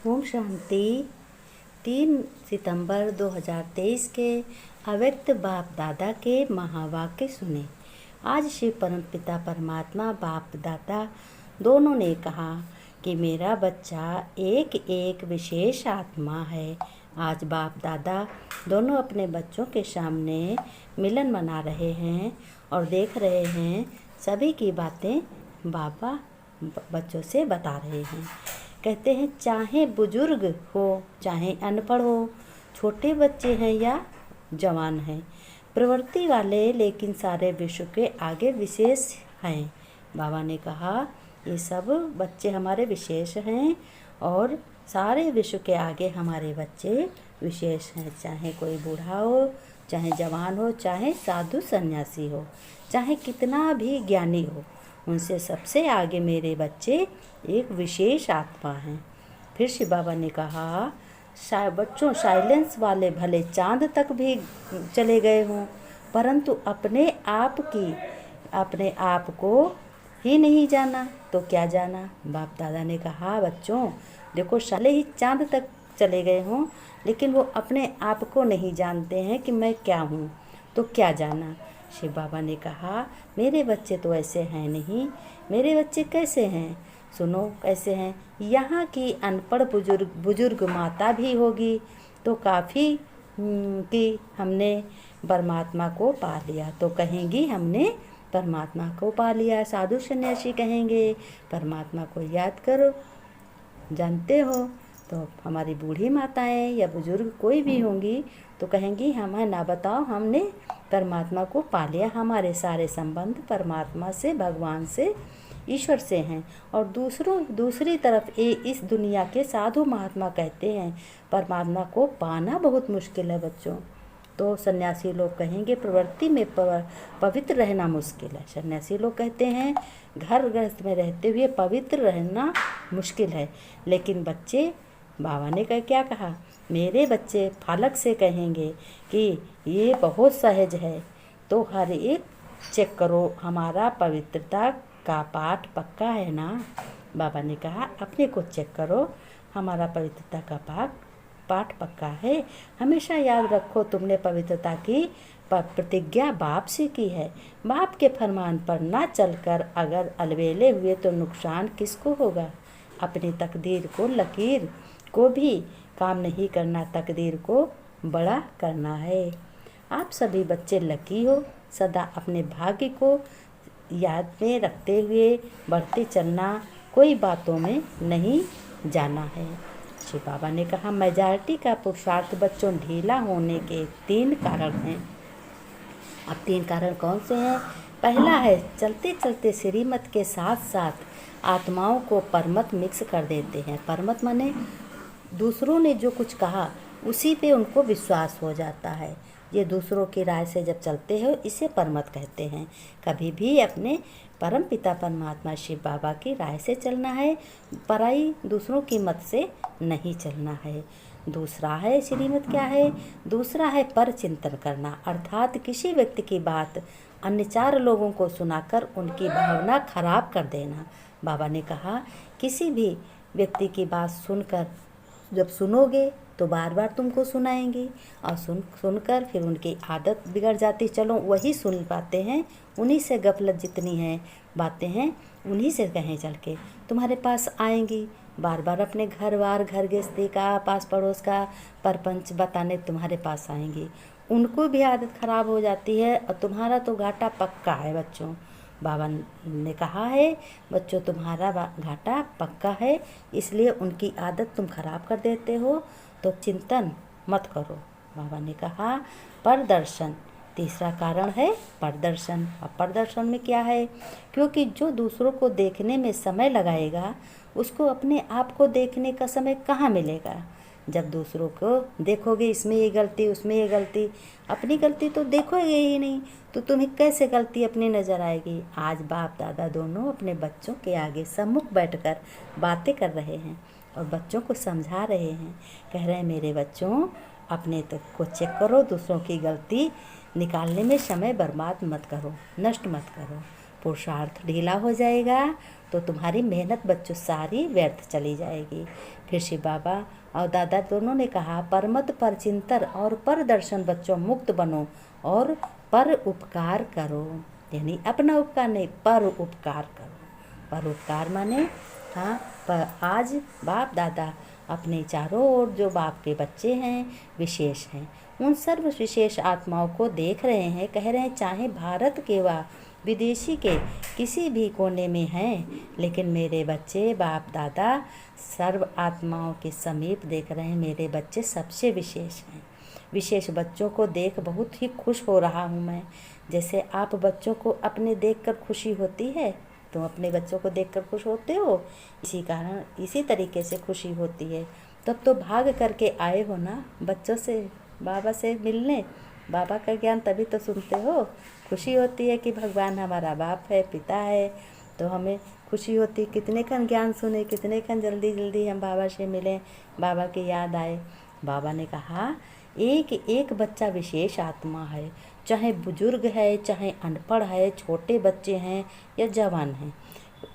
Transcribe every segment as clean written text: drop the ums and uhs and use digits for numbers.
ओम शांति। 3 सितंबर 2023 के अव्यक्त बाप दादा के महावाक्य सुने। आज शिव परमपिता परमात्मा बाप दादा दोनों ने कहा कि मेरा बच्चा एक एक विशेष आत्मा है। आज बाप दादा दोनों अपने बच्चों के सामने मिलन मना रहे हैं और देख रहे हैं सभी की बातें बाबा बच्चों से बता रहे हैं। कहते हैं चाहे बुजुर्ग हो चाहे अनपढ़ हो, छोटे बच्चे हैं या जवान हैं, प्रवृत्ति वाले लेकिन सारे विश्व के आगे विशेष हैं। बाबा ने कहा ये सब बच्चे हमारे विशेष हैं और सारे विश्व के आगे हमारे बच्चे विशेष हैं। चाहे कोई बूढ़ा हो, चाहे जवान हो, चाहे साधु सन्यासी हो, चाहे कितना भी ज्ञानी हो, उनसे सबसे आगे मेरे बच्चे एक विशेष आत्मा हैं। फिर शिव बाबा ने कहा बच्चों, साइलेंस वाले भले चांद तक भी चले गए हों, परंतु अपने आप को ही नहीं जाना तो क्या जाना। बाप दादा ने कहा बच्चों देखो, साले ही चांद तक चले गए हों लेकिन वो अपने आप को नहीं जानते हैं कि मैं क्या हूँ, तो क्या जाना। शिव बाबा ने कहा मेरे बच्चे तो ऐसे हैं नहीं। मेरे बच्चे कैसे हैं? सुनो कैसे हैं। यहाँ की अनपढ़ बुजुर्ग माता भी होगी तो काफ़ी कि हमने परमात्मा को पा लिया, तो कहेंगी हमने परमात्मा को पा लिया। साधु सन्यासी कहेंगे परमात्मा को याद करो, जानते हो। तो हमारी बूढ़ी माताएं या बुजुर्ग कोई भी होंगी तो कहेंगी हमें ना बताओ, हमने परमात्मा को पा लिया। हमारे सारे संबंध परमात्मा से, भगवान से, ईश्वर से हैं। और दूसरी तरफ इस दुनिया के साधु महात्मा कहते हैं परमात्मा को पाना बहुत मुश्किल है बच्चों। तो सन्यासी लोग कहेंगे प्रवृत्ति में पवित्र रहना मुश्किल है। सन्यासी लोग कहते हैं घर गृहस्थ में रहते हुए पवित्र रहना मुश्किल है। लेकिन बच्चे, बाबा ने क्या कहा, मेरे बच्चे फालक से कहेंगे कि ये बहुत सहज है। तो हर एक चेक करो हमारा पवित्रता का पाठ पक्का है ना। बाबा ने कहा अपने को चेक करो, हमारा पवित्रता का पाठ पक्का है। हमेशा याद रखो तुमने पवित्रता की प्रतिज्ञा बाप से की है। बाप के फरमान पर ना चलकर अगर अलवेले हुए तो नुकसान किसको होगा। अपनी तकदीर को, लकीर को भी काम नहीं करना, तकदीर को बड़ा करना है। आप सभी बच्चे लकी हो, सदा अपने भाग्य को याद में रखते हुए बढ़ते चलना, कोई बातों में नहीं जाना है। शिव बाबा ने कहा मेजॉरिटी का पुरुषार्थ बच्चों ढीला होने के 3 कारण हैं। अब 3 कारण कौन से हैं? पहला है चलते चलते श्रीमत के साथ साथ आत्माओं को परमत मिक्स कर देते हैं। परमत माने दूसरों ने जो कुछ कहा उसी पे उनको विश्वास हो जाता है। ये दूसरों की राय से जब चलते हो इसे परमत कहते हैं। कभी भी अपने परम पिता परमात्मा शिव बाबा की राय से चलना है, पराई दूसरों की मत से नहीं चलना है। दूसरा है श्रीमत क्या है? दूसरा है पर चिंतन करना, अर्थात किसी व्यक्ति की बात अन्य 4 लोगों को सुनाकर उनकी भावना खराब कर देना। बाबा ने कहा किसी भी व्यक्ति की बात सुनकर जब सुनोगे तो बार बार तुमको सुनाएंगी और सुनकर फिर उनकी आदत बिगड़ जाती। चलो वही सुन पाते हैं, उन्हीं से गफलत जितनी है बातें हैं उन्हीं से कहें चल के तुम्हारे पास आएंगी। बार बार अपने घर गृहस्थी का, पास पड़ोस का परपंच बताने तुम्हारे पास आएंगी। उनको भी आदत खराब हो जाती है और तुम्हारा तो घाटा पक्का है बच्चों। बाबा ने कहा है बच्चों तुम्हारा घाटा पक्का है, इसलिए उनकी आदत तुम खराब कर देते हो, तो चिंतन मत करो। बाबा ने कहा परदर्शन, तीसरा कारण है परदर्शन। और परदर्शन में क्या है? क्योंकि जो दूसरों को देखने में समय लगाएगा उसको अपने आप को देखने का समय कहाँ मिलेगा। जब दूसरों को देखोगे इसमें ये गलती उसमें ये गलती, अपनी गलती तो देखोगे ही नहीं, तो तुम्हें कैसे गलती अपनी नज़र आएगी। आज बाप दादा दोनों अपने बच्चों के आगे सम्मुख बैठकर बातें कर रहे हैं और बच्चों को समझा रहे हैं। कह रहे हैं मेरे बच्चों अपने तक को चेक करो, दूसरों की गलती निकालने में समय बर्बाद मत करो, नष्ट मत करो। पुरुषार्थ ढीला हो जाएगा तो तुम्हारी मेहनत बच्चों सारी व्यर्थ चली जाएगी। फिर शिव बाबा और दादा दोनों ने कहा, परमत पर चिंतन और पर दर्शन बच्चों मुक्त बनो और पर उपकार करो। यानी अपना उपकार नहीं, पर उपकार करो। पर उपकार माने हाँ, पर आज बाप दादा अपने चारों ओर जो बाप के बच्चे हैं विशेष हैं, उन सर्व विशेष आत्माओं को देख रहे हैं, कह रहे हैं चाहे भारत के व विदेशी के किसी भी कोने में हैं, लेकिन मेरे बच्चे बाप दादा सर्व आत्माओं के समीप देख रहे हैं, मेरे बच्चे सबसे विशेष हैं। विशेष बच्चों को देख बहुत ही खुश हो रहा हूँ मैं। जैसे आप बच्चों को अपने देखकर खुशी होती है, तुम अपने बच्चों को देखकर खुश होते हो, इसी कारण इसी तरीके से खुशी होती है। तब तो भाग करके आए हो ना बच्चों से, बाबा से मिलने। बाबा का ज्ञान तभी तो सुनते हो। खुशी होती है कि भगवान हमारा बाप है, पिता है, तो हमें खुशी होती है। कितने खन ज्ञान सुने, कितने खन जल्दी जल्दी हम बाबा से मिलें, बाबा की याद आए। बाबा ने कहा एक एक बच्चा विशेष आत्मा है, चाहे बुजुर्ग है, चाहे अनपढ़ है, छोटे बच्चे हैं या जवान हैं,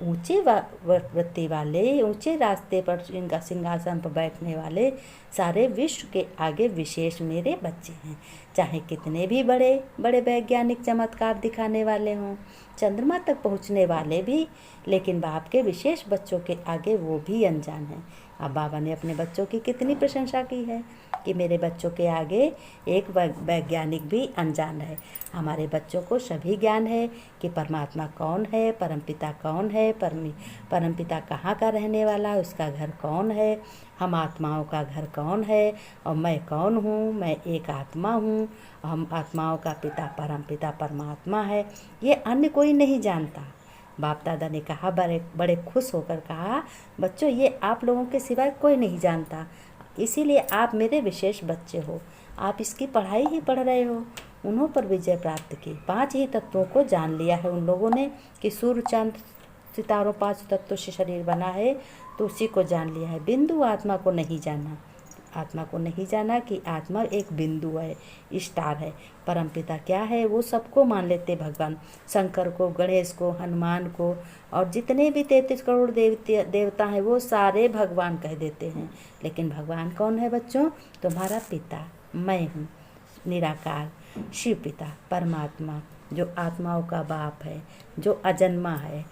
ऊंचे वृत्ति वाले, ऊंचे रास्ते पर इनका सिंहासन पर बैठने वाले सारे विश्व के आगे विशेष मेरे बच्चे हैं। चाहे कितने भी बड़े बड़े वैज्ञानिक चमत्कार दिखाने वाले हों, चंद्रमा तक पहुंचने वाले भी, लेकिन बाप के विशेष बच्चों के आगे वो भी अनजान हैं। अब बाबा ने अपने बच्चों की कितनी प्रशंसा की है कि मेरे बच्चों के आगे एक वैज्ञानिक भी अनजान है। हमारे बच्चों को सभी ज्ञान है कि परमात्मा कौन है, परमपिता कौन है, परमपिता कहाँ का रहने वाला है, उसका घर कौन है, हम आत्माओं का घर कौन है, और मैं कौन हूँ, मैं एक आत्मा हूँ, हम आत्माओं का पिता परमपिता परमात्मा है, ये अन्य कोई नहीं जानता। बाप दादा ने कहा, बड़े खुश होकर कहा, बच्चों ये आप लोगों के सिवाय कोई नहीं जानता, इसीलिए आप मेरे विशेष बच्चे हो। आप इसकी पढ़ाई ही पढ़ रहे हो। उन्हों पर विजय प्राप्त की। 5 ही तत्वों को जान लिया है उन लोगों ने कि सूर्य चांद सितारों 5 तत्वों से शरीर बना है, तो उसी को जान लिया है। बिंदु आत्मा को नहीं जाना, आत्मा को नहीं जाना कि आत्मा एक बिंदु है, स्टार है। परमपिता क्या है वो सबको मान लेते, भगवान शंकर को, गणेश को, हनुमान को, और जितने भी 33 करोड़ देवता हैं वो सारे भगवान कह देते हैं। लेकिन भगवान कौन है बच्चों? तुम्हारा पिता मैं हूँ, निराकार शिव पिता परमात्मा, जो आत्माओं का बाप है, जो अजन्मा है,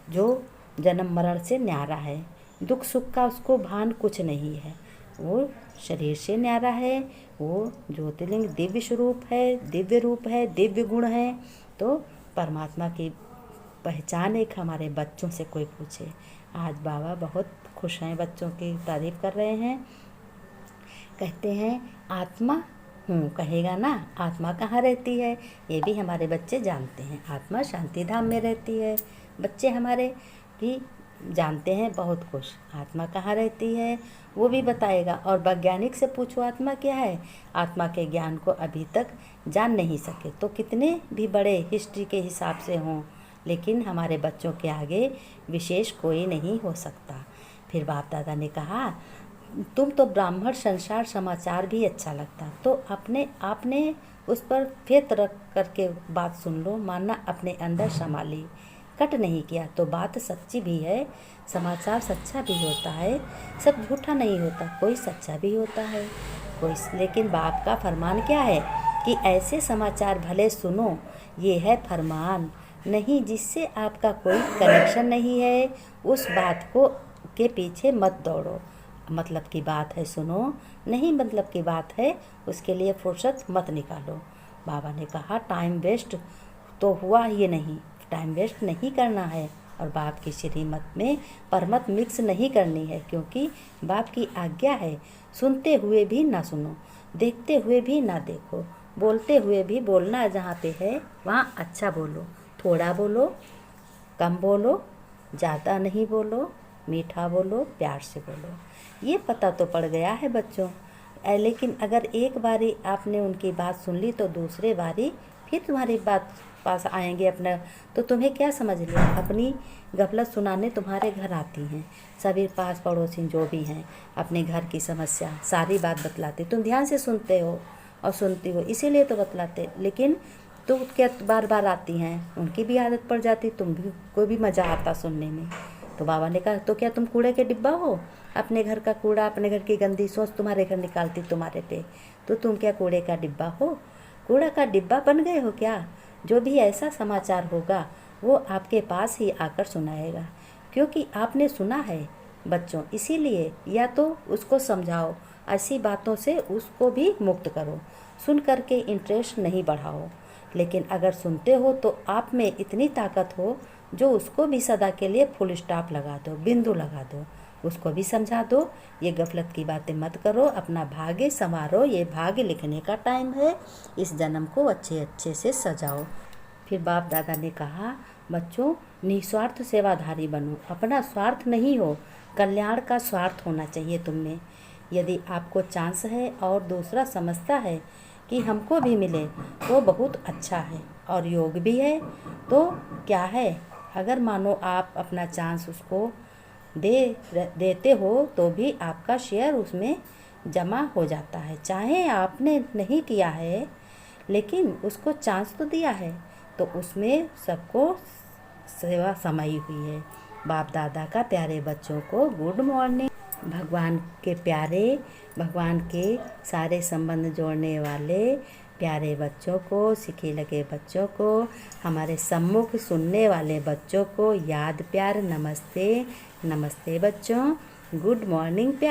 जो जन्म मरण से न्यारा है, दुख सुख का उसको भान कुछ नहीं है, वो शरीर से न्यारा है, वो ज्योतिर्लिंग दिव्य स्वरूप है, दिव्य रूप है, दिव्य गुण है। तो परमात्मा की पहचान एक हमारे बच्चों से कोई पूछे। आज बाबा बहुत खुश हैं, बच्चों की तारीफ कर रहे हैं। कहते हैं आत्मा हूँ कहेगा ना, आत्मा कहाँ रहती है ये भी हमारे बच्चे जानते हैं। आत्मा शांति धाम में रहती है। बच्चे हमारे भी जानते हैं, बहुत खुश। आत्मा कहाँ रहती है वो भी बताएगा। और वैज्ञानिक से पूछो आत्मा क्या है, आत्मा के ज्ञान को अभी तक जान नहीं सके। तो कितने भी बड़े हिस्ट्री के हिसाब से हों, लेकिन हमारे बच्चों के आगे विशेष कोई नहीं हो सकता। फिर बाप दादा ने कहा, तुम तो ब्राह्मण संसार समाचार भी अच्छा लगता, तो आपने उस पर फेत रख करके बात सुन लो, मानना अपने अंदर संभाली, कट नहीं किया। तो बात सच्ची भी है, समाचार सच्चा भी होता है, सब झूठा नहीं होता, कोई सच्चा भी होता है कोई। लेकिन बाप का फरमान क्या है कि ऐसे समाचार भले सुनो, ये है फरमान, नहीं जिससे आपका कोई कनेक्शन नहीं है उस बात को के पीछे मत दौड़ो। मतलब की बात है सुनो, नहीं मतलब की बात है उसके लिए फुर्सत मत निकालो। बाबा ने कहा टाइम वेस्ट तो हुआ ये नहीं, टाइम वेस्ट नहीं करना है, और बाप की श्रीमत में परमत मिक्स नहीं करनी है, क्योंकि बाप की आज्ञा है सुनते हुए भी ना सुनो, देखते हुए भी ना देखो, बोलते हुए भी बोलना जहाँ पे है वहाँ अच्छा बोलो, थोड़ा बोलो, कम बोलो, ज़्यादा नहीं बोलो, मीठा बोलो, प्यार से बोलो। ये पता तो पड़ गया है बच्चों। लेकिन अगर एक बारी आपने उनकी बात सुन ली तो दूसरे बारी फिर तुम्हारी बात पास आएंगे अपना, तो तुम्हें क्या समझ लिया, अपनी गफलत सुनाने तुम्हारे घर आती हैं। सभी पास पड़ोसी जो भी हैं अपने घर की समस्या सारी बात बतलाते, तुम ध्यान से सुनते हो और सुनती हो, इसीलिए तो बतलाते। लेकिन तो क्या बार बार आती हैं, उनकी भी आदत पड़ जाती, तुम भी को भी मज़ा आता सुनने में। तो बाबा ने कहा तो क्या तुम कूड़े के डिब्बा हो? अपने घर का कूड़ा, अपने घर की गंदी सोच तुम्हारे घर निकालती तुम्हारे पे, तो तुम क्या कूड़े का डिब्बा हो? कूड़ा का डिब्बा बन गए हो क्या? जो भी ऐसा समाचार होगा वो आपके पास ही आकर सुनाएगा, क्योंकि आपने सुना है बच्चों, इसीलिए या तो उसको समझाओ, ऐसी बातों से उसको भी मुक्त करो, सुन करके इंटरेस्ट नहीं बढ़ाओ। लेकिन अगर सुनते हो तो आप में इतनी ताकत हो जो उसको भी सदा के लिए फुल स्टॉप लगा दो, बिंदु लगा दो, उसको भी समझा दो ये गफलत की बातें मत करो, अपना भाग्य संवारो, ये भाग्य लिखने का टाइम है, इस जन्म को अच्छे अच्छे से सजाओ। फिर बाप दादा ने कहा बच्चों, निस्वार्थ सेवाधारी बनो, अपना स्वार्थ नहीं हो, कल्याण का स्वार्थ होना चाहिए तुम में। यदि आपको चांस है और दूसरा समझता है कि हमको भी मिले तो बहुत अच्छा है और योग भी है, तो क्या है, अगर मानो आप अपना चांस उसको देते हो तो भी आपका शेयर उसमें जमा हो जाता है। चाहे आपने नहीं किया है लेकिन उसको चांस तो दिया है, तो उसमें सबको सेवा समाई हुई है। बाप दादा का प्यारे बच्चों को गुड मॉर्निंग। भगवान के प्यारे, भगवान के सारे संबंध जोड़ने वाले प्यारे बच्चों को, सीखे लगे बच्चों को, हमारे सम्मुख सुनने वाले बच्चों को याद प्यार नमस्ते। नमस्ते बच्चों, गुड मॉर्निंग प्यार।